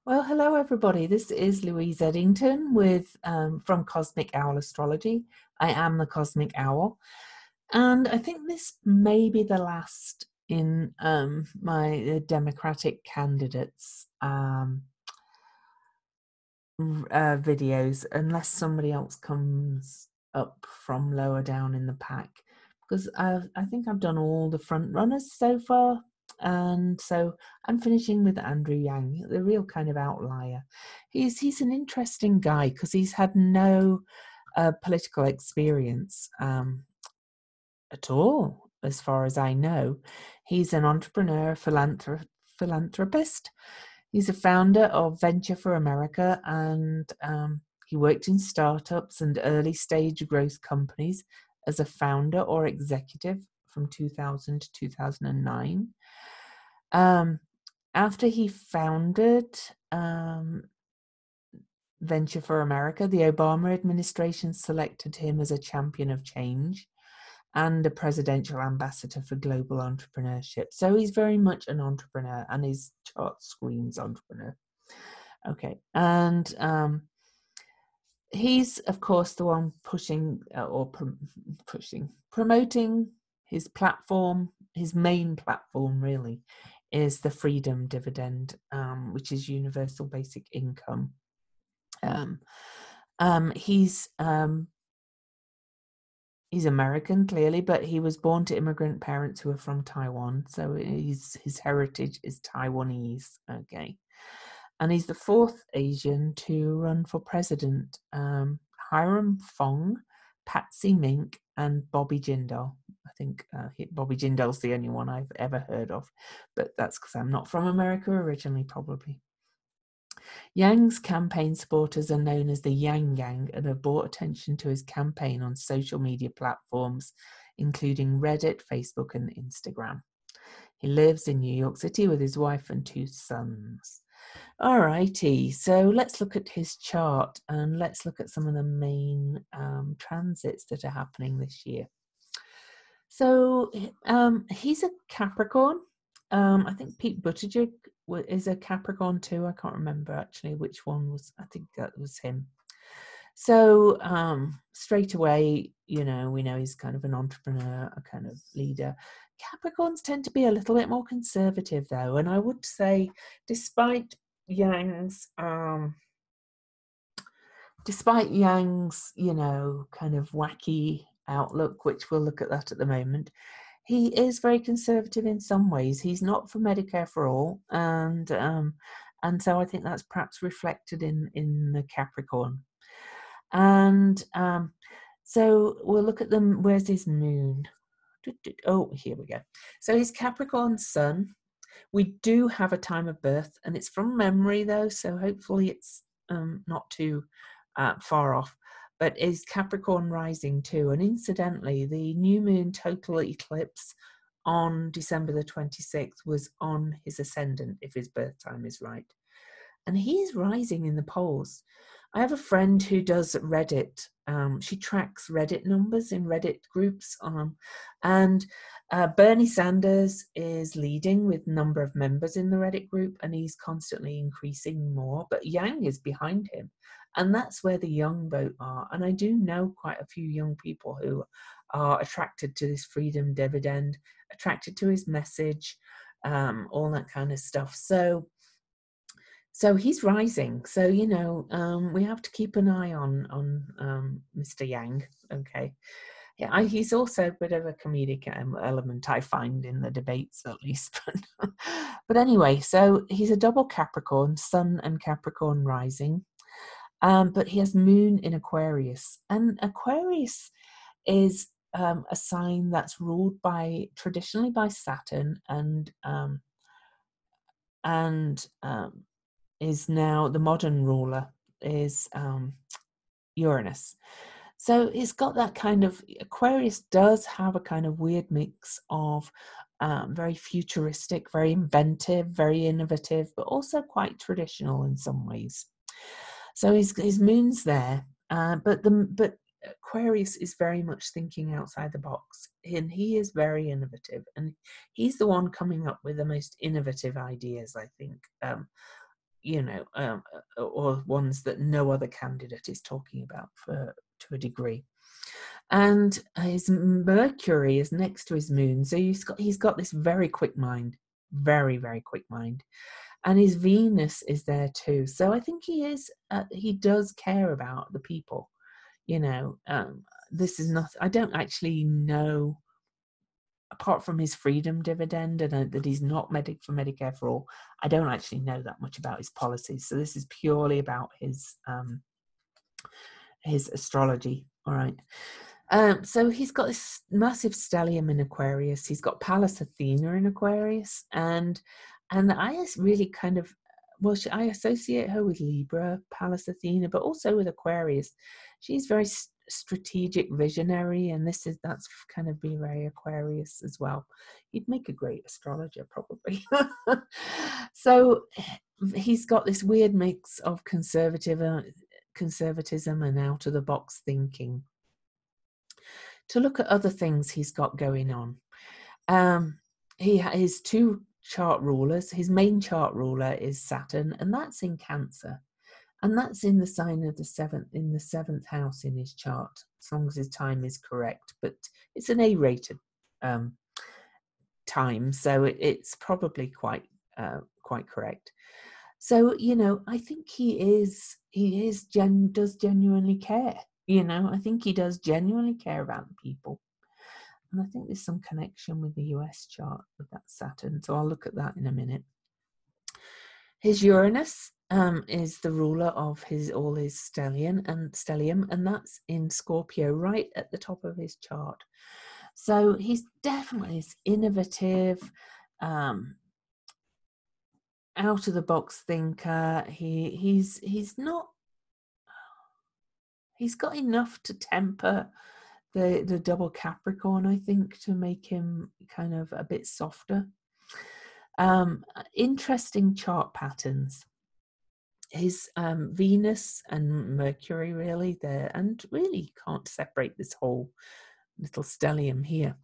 Well, hello everybody. This is Louise Eddington with from Cosmic Owl Astrology. I am the Cosmic Owl, and I think this may be the last in my Democratic candidates videos, unless somebody else comes up from lower down in the pack, because I think I've done all the front runners so far. And so I'm finishing with Andrew Yang, the real kind of outlier. He's an interesting guy because he's had no political experience at all, as far as I know. He's an entrepreneur, philanthropist. He's a founder of Venture for America, and he worked in startups and early stage growth companies as a founder or executive from 2000 to 2009. After he founded Venture for America, the Obama administration selected him as a champion of change and a presidential ambassador for global entrepreneurship. So he's very much an entrepreneur, and his chart screams entrepreneur. Okay, and he's of course the one promoting his platform. His main platform really is the freedom dividend, which is universal basic income. He's American, clearly, but he was born to immigrant parents who are from Taiwan, so his heritage is Taiwanese. Okay, and he's the fourth Asian to run for president. Hiram Fong, Patsy Mink, and Bobby Jindal. I think Bobby Jindal's the only one I've ever heard of, but that's because I'm not from America originally, probably. Yang's campaign supporters are known as the Yang Gang and have brought attention to his campaign on social media platforms, including Reddit, Facebook, and Instagram. He lives in New York City with his wife and two sons. All righty, so let's look at his chart and let's look at some of the main transits that are happening this year. So he's a Capricorn. I think Pete Buttigieg is a Capricorn too. I can't remember actually which one was. I think that was him. So straight away, we know he's kind of an entrepreneur, a kind of leader. Capricorns tend to be a little bit more conservative though, and I would say despite Yang's kind of wacky outlook, which we'll look at that at the moment, he is very conservative in some ways. He's not for Medicare for all, and so I think that's perhaps reflected in the Capricorn. And so we'll look at them. Where's his moon? Oh, here we go. So his Capricorn sun. We do have a time of birth, and it's from memory though, so hopefully it's not too far off. But is Capricorn rising too? And incidentally, the new moon total eclipse on December the 26th was on his ascendant, if his birth time is right. And he's rising in the polls. I have a friend who does Reddit. She tracks Reddit numbers in Reddit groups. And Bernie Sanders is leading with number of members in the Reddit group, and he's constantly increasing more. But Yang is behind him. And that's where the young vote are. And I do know quite a few young people who are attracted to this freedom dividend, attracted to his message, all that kind of stuff. So he's rising. So, we have to keep an eye on Mr. Yang. Okay. Yeah, he's also a bit of a comedic element, I find, in the debates at least. But anyway, so he's a double Capricorn, Sun and Capricorn rising. But he has moon in Aquarius. And Aquarius is a sign that's ruled traditionally by Saturn and is now the modern ruler is Uranus. So it's got that kind of, Aquarius does have a kind of weird mix of very futuristic, very inventive, very innovative, but also quite traditional in some ways. So his moon's there, but Aquarius is very much thinking outside the box, and he is very innovative, and he's the one coming up with the most innovative ideas, I think. or ones that no other candidate is talking about to a degree. And his Mercury is next to his moon, so he's got this very quick mind, very, very quick mind, and his Venus is there too. So I think he does care about the people. This is not. I don't actually know, apart from his freedom dividend and that he's not for Medicare for all. I don't actually know that much about his policies. So this is purely about his astrology. All right. So he's got this massive stellium in Aquarius. He's got Pallas Athena in Aquarius, and I really kind of, I associate her with Libra, Pallas Athena, but also with Aquarius. She's very strategic, visionary, and that's kind of be very Aquarius as well. He'd make a great astrologer, probably. So he's got this weird mix of conservatism and out of the box thinking. To look at other things he's got going on. He has two chart rulers. His main chart ruler is Saturn, and that's in Cancer. And that's in the sign of the seventh house in his chart, as long as his time is correct. But it's an A-rated time, so it's probably quite correct. So, I think he does genuinely care. I think he does genuinely care about the people. And I think there's some connection with the US chart with that Saturn. So I'll look at that in a minute. His Uranus is the ruler of all his stellium, and that's in Scorpio, right at the top of his chart. So he's definitely this innovative, out of the box thinker. He's got enough to temper the double Capricorn, I think, to make him kind of a bit softer. Interesting chart patterns. His Venus and Mercury really there, and really can't separate this whole little stellium here,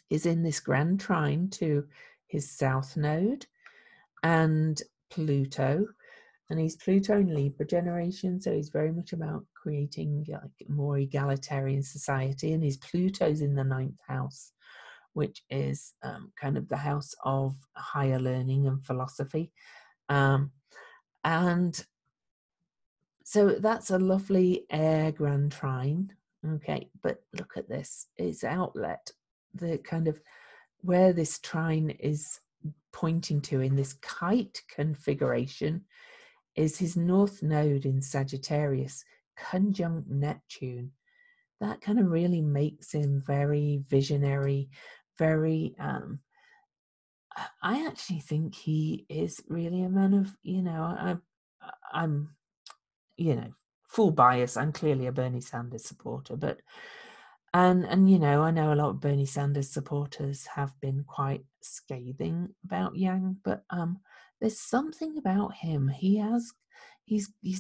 is in this grand trine to his south node and Pluto. And he's Pluto in Libra generation, so he's very much about creating like more egalitarian society. And his Pluto's in the 9th house, which is kind of the house of higher learning and philosophy. And so that's a lovely air grand trine. Okay, but look at this. Its outlet, the kind of where this trine is pointing to in this kite configuration, is his north node in Sagittarius, conjunct Neptune. That kind of really makes him very visionary, very, I actually think he is really a man of, I'm, full bias. I'm clearly a Bernie Sanders supporter, but, and I know a lot of Bernie Sanders supporters have been quite scathing about Yang, but there's something about him. He's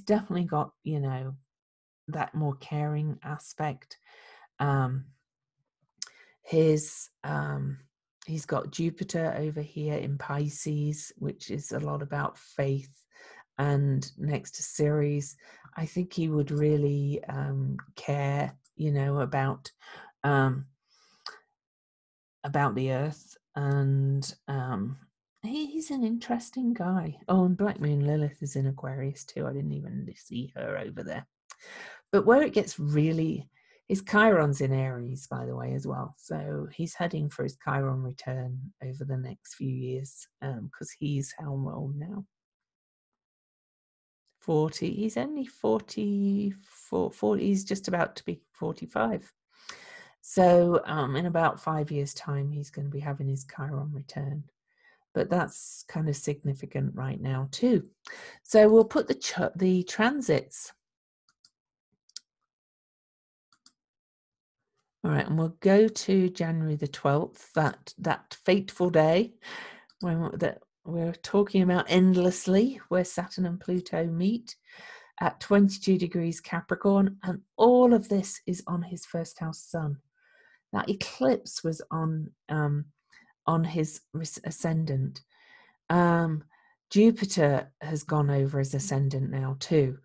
definitely got, that more caring aspect. He's got Jupiter over here in Pisces, which is a lot about faith, and next to Ceres. I think he would really care, about the earth, and he's an interesting guy. Oh, and Black Moon Lilith is in Aquarius too. I didn't even see her over there. But where it gets really, his Chiron's in Aries, by the way, as well. So he's heading for his Chiron return over the next few years, because he's how old now? 40. He's only 44, 40. He's just about to be 45. So in about 5 years' time, he's going to be having his Chiron return. But that's kind of significant right now too. So we'll put the transits. All right, and we'll go to January the 12th, that fateful day that we're talking about endlessly, where Saturn and Pluto meet at 22 degrees Capricorn, and all of this is on his first house sun. That eclipse was on his ascendant. Jupiter has gone over his ascendant now too,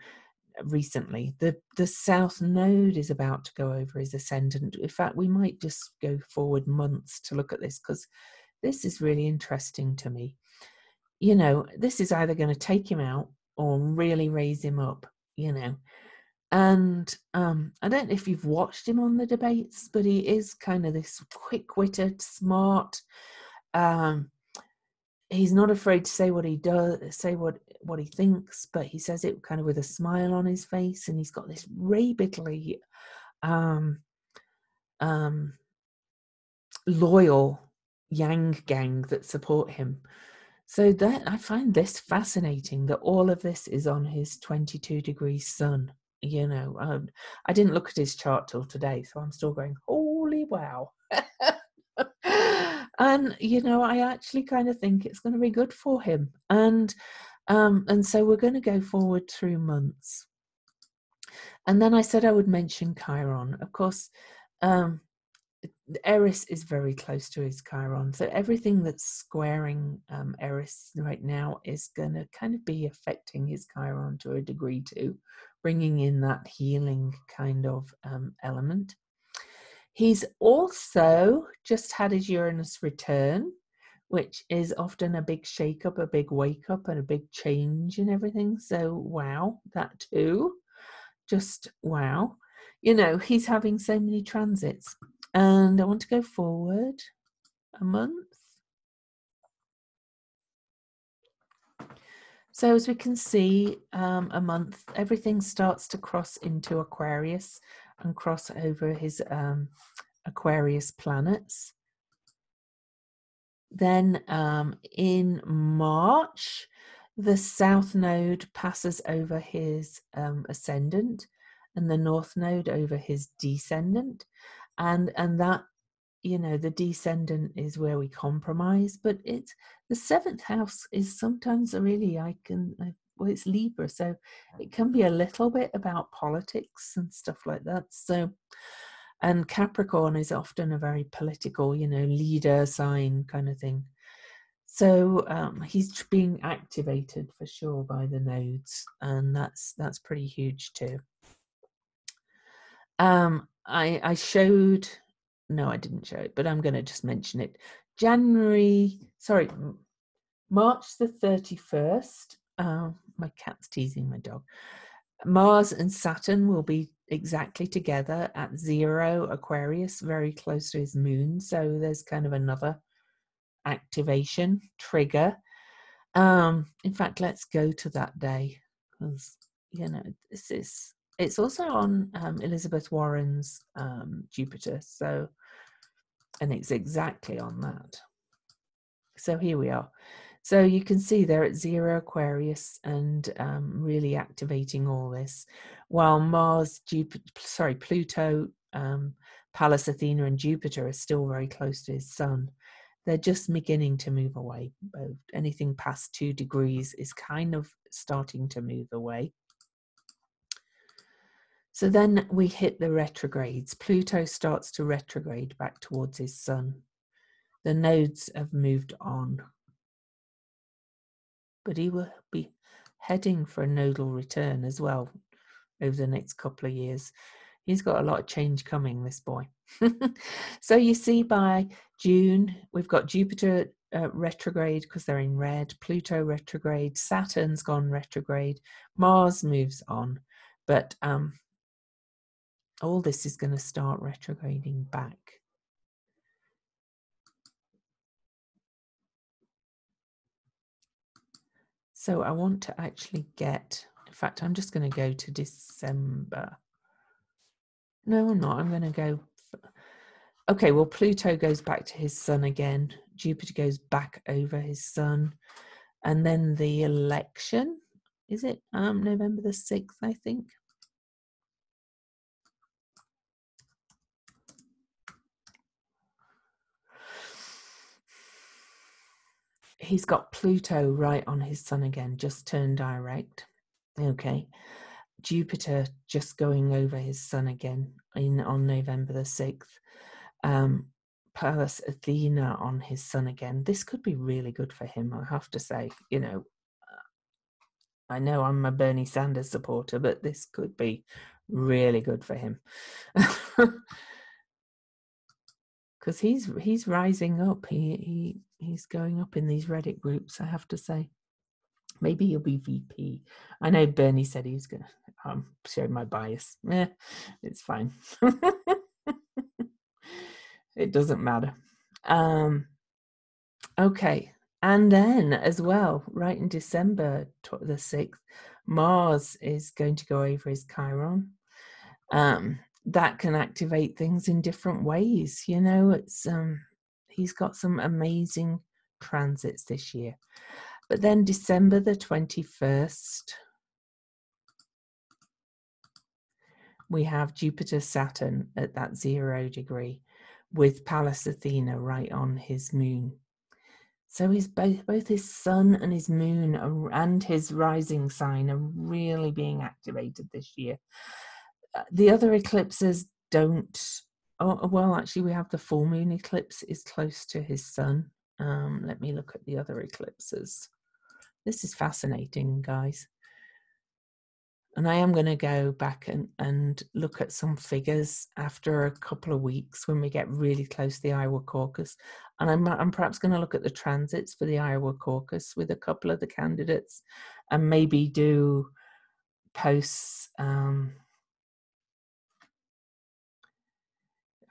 recently. The South Node is about to go over his ascendant. In fact, we might just go forward months to look at this, because this is really interesting to me. You know, this is either going to take him out or really raise him up, you know. And I don't know if you've watched him on the debates, but he is kind of this quick-witted, smart. He's not afraid to say what he does, say what he thinks, but he says it kind of with a smile on his face, and he's got this rabidly loyal Yang gang that support him. So that I find this fascinating, that all of this is on his 22-degree sun. You know, I didn't look at his chart till today, so I'm still going, holy wow. And you know, I actually kind of think it's going to be good for him. And so we're going to go forward through months. And then I said I would mention Chiron. Of course, Eris is very close to his Chiron, so everything that's squaring Eris right now is going to kind of be affecting his Chiron to a degree too, bringing in that healing kind of element. He's also just had his Uranus return, which is often a big shake-up, a big wake-up, and a big change in everything. So, wow, that too. Just wow. You know, he's having so many transits. And I want to go forward a month. So as we can see, a month, everything starts to cross into Aquarius and cross over his Aquarius planets. Then in March, the South Node passes over his ascendant, and the North Node over his descendant. And that, you know, the descendant is where we compromise, but it's the seventh house is sometimes really, well, it's Libra, so it can be a little bit about politics and stuff like that. So, and Capricorn is often a very political, you know, leader sign kind of thing. So he's being activated for sure by the nodes, and that's pretty huge too. I showed, no, I didn't show it, but I'm going to just mention it. March the 31st. My cat's teasing my dog. Mars and Saturn will be exactly together at 0 Aquarius, very close to his moon. So there's kind of another activation trigger. In fact, let's go to that day, because you know it's also on Elizabeth Warren's Jupiter, so, and it's exactly on that. So here we are. So you can see they're at 0 Aquarius and really activating all this, while Pluto, Pallas Athena and Jupiter are still very close to his sun. They're just beginning to move away. Both anything past 2 degrees is kind of starting to move away. So then we hit the retrogrades. Pluto starts to retrograde back towards his sun. The nodes have moved on, but he will be heading for a nodal return as well over the next couple of years. He's got a lot of change coming, this boy. So you see by June, we've got Jupiter retrograde because they're in red, Pluto retrograde, Saturn's gone retrograde, Mars moves on, but all this is going to start retrograding back. So I want to actually get, in fact, I'm just going to go to December. No, I'm not. I'm going to go. Okay, well, Pluto goes back to his sun again. Jupiter goes back over his sun. And then the election, is it November the 6th, I think? He's got Pluto right on his sun again, just turned direct. Okay. Jupiter just going over his sun again on November the 6th. Pallas Athena on his sun again. This could be really good for him, I have to say. You know, I know I'm a Bernie Sanders supporter, but this could be really good for him. Because he's rising up. He's going up in these Reddit groups, I have to say. Maybe he'll be VP. I know Bernie said he was going to show my bias. It's fine. It doesn't matter. Okay. And then as well, right in December the 6th, Mars is going to go over his Chiron. That can activate things in different ways. You know, it's he's got some amazing transits this year. But then December the 21st, we have Jupiter Saturn at that 0 degree with Pallas Athena right on his moon. So his both his sun and his moon and his rising sign are really being activated this year. The other eclipses don't. Oh, well, actually, we have the full moon eclipse is close to his sun. Let me look at the other eclipses. This is fascinating, guys. And I am going to go back and look at some figures after a couple of weeks when we get really close to the Iowa caucus. And I'm perhaps going to look at the transits for the Iowa caucus with a couple of the candidates and maybe do posts. I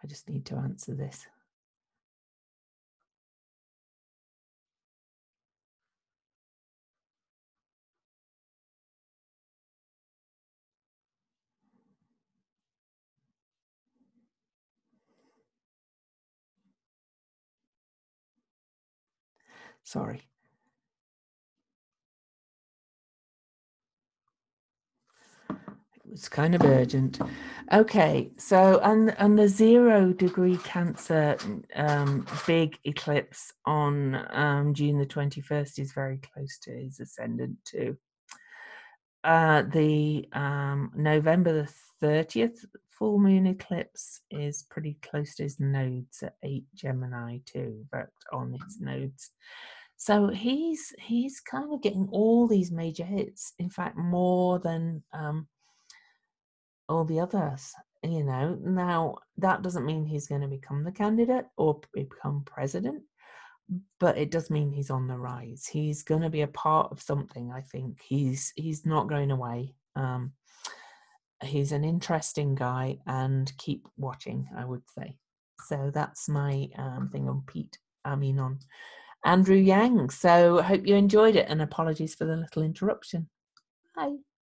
just need to answer this. Sorry. It's kind of urgent. Okay, so and the 0 degree Cancer big eclipse on June the 21st is very close to his ascendant too. The November the 30th full moon eclipse is pretty close to his nodes at 8 Gemini too, but on his nodes. So he's kind of getting all these major hits. In fact, more than all the others, you know. Now, that doesn't mean he's going to become the candidate or become president, but it does mean he's on the rise. He's going to be a part of something, I think. He's not going away. He's an interesting guy, and keep watching, I would say. So that's my thing on on Andrew Yang. So I hope you enjoyed it, and apologies for the little interruption. Bye.